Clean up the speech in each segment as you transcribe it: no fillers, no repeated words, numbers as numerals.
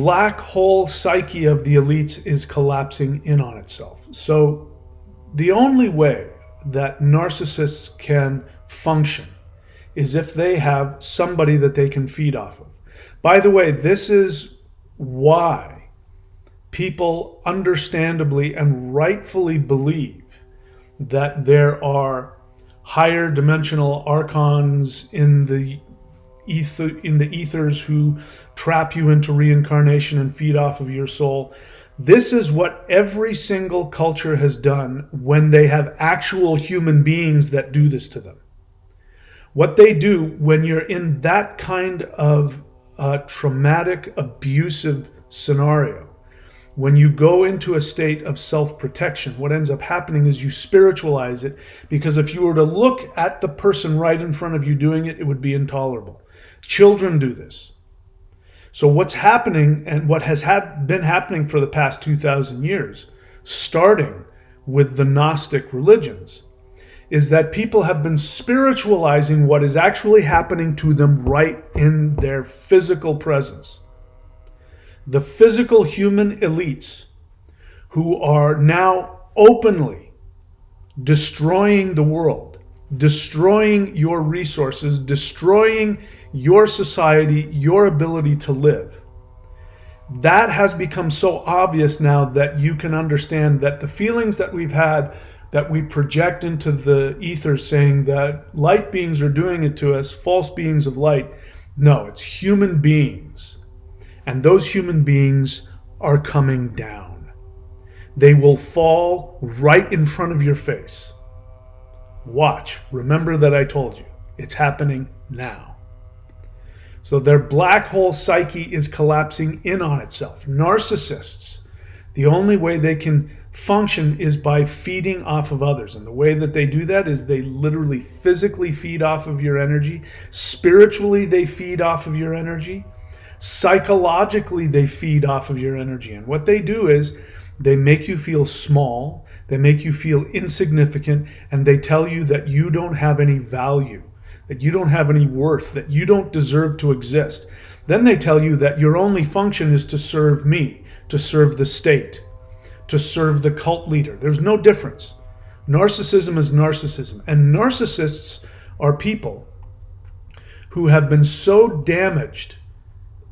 black hole psyche of the elites is collapsing in on itself. So the only way that narcissists can function is if they have somebody that they can feed off of. By the way, this is why people understandably and rightfully believe that there are higher dimensional archons in the ethers who trap you into reincarnation and feed off of your soul. This is what every single culture has done when they have actual human beings that do this to them. What they do when you're in that kind of traumatic, abusive scenario, when you go into a state of self-protection, what ends up happening is you spiritualize it, because if you were to look at the person right in front of you doing it, it would be intolerable. Children do this. So what's happening, and what has been happening for the past 2,000 years, starting with the Gnostic religions, is that people have been spiritualizing what is actually happening to them right in their physical presence. The physical human elites who are now openly destroying the world, destroying your resources, destroying your society, your ability to live. That has become so obvious now that you can understand that the feelings that we've had, that we project into the ether saying that light beings are doing it to us, false beings of light. No, it's human beings. And those human beings are coming down. They will fall right in front of your face. Watch. Remember that I told you. It's happening now. So their black hole psyche is collapsing in on itself. Narcissists, the only way they can function is by feeding off of others. And the way that they do that is they literally physically feed off of your energy. Spiritually, they feed off of your energy. Psychologically, they feed off of your energy. And what they do is they make you feel small, they make you feel insignificant, and they tell you that you don't have any value, that you don't have any worth, that you don't deserve to exist. Then they tell you that your only function is to serve me, to serve the state, to serve the cult leader. There's no difference. Narcissism is narcissism. And narcissists are people who have been so damaged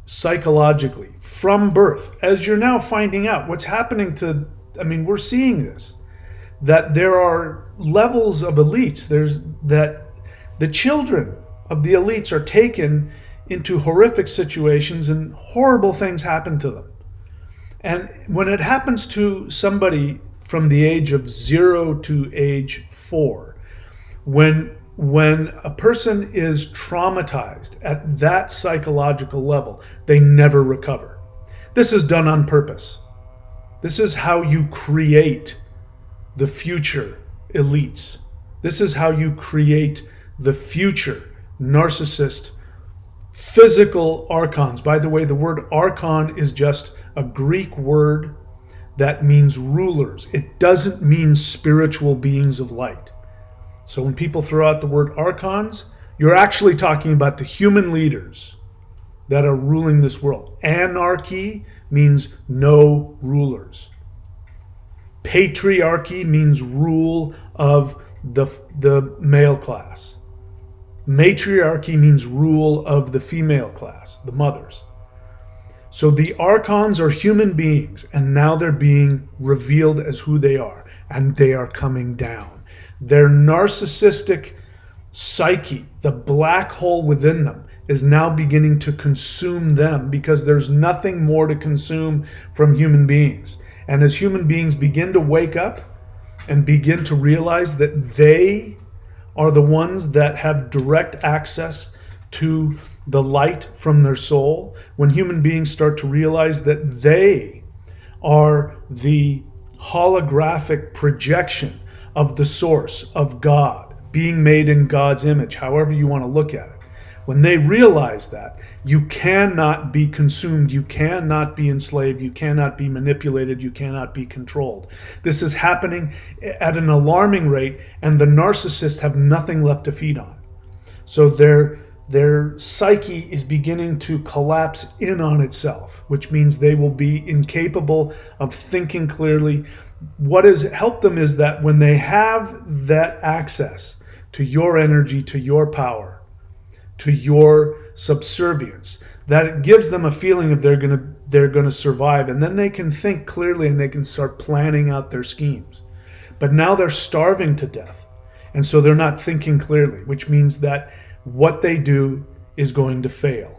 psychologically from birth, as you're now finding out what's happening to, we're seeing this, that there are levels of elites. There's that the children of the elites are taken into horrific situations and horrible things happen to them. And when it happens to somebody from the age of 0 to age 4, when a person is traumatized at that psychological level, they never recover. This is done on purpose. This is how you create the future elites. This is how you create the future narcissist physical archons. By the way, the word archon is just a Greek word that means rulers. It doesn't mean spiritual beings of light. So when people throw out the word archons, you're actually talking about the human leaders that are ruling this world. Anarchy means no rulers. Patriarchy means rule of the male class. Matriarchy means rule of the female class, the mothers. So the archons are human beings, and now they're being revealed as who they are, and they are coming down. Their narcissistic psyche, the black hole within them, is now beginning to consume them, because there's nothing more to consume from human beings. And as human beings begin to wake up and begin to realize that they are the ones that have direct access to the light from their soul, when human beings start to realize that they are the holographic projection of the source, of God, being made in God's image, however you want to look at it. When they realize that, you cannot be consumed, you cannot be enslaved, you cannot be manipulated, you cannot be controlled. This is happening at an alarming rate, and the narcissists have nothing left to feed on. So their psyche is beginning to collapse in on itself, which means they will be incapable of thinking clearly. What has helped them is that when they have that access to your energy, to your power, to your subservience, that it gives them a feeling of they're going to survive, and then they can think clearly and they can start planning out their schemes. But now they're starving to death, and so they're not thinking clearly, which means that what they do is going to fail.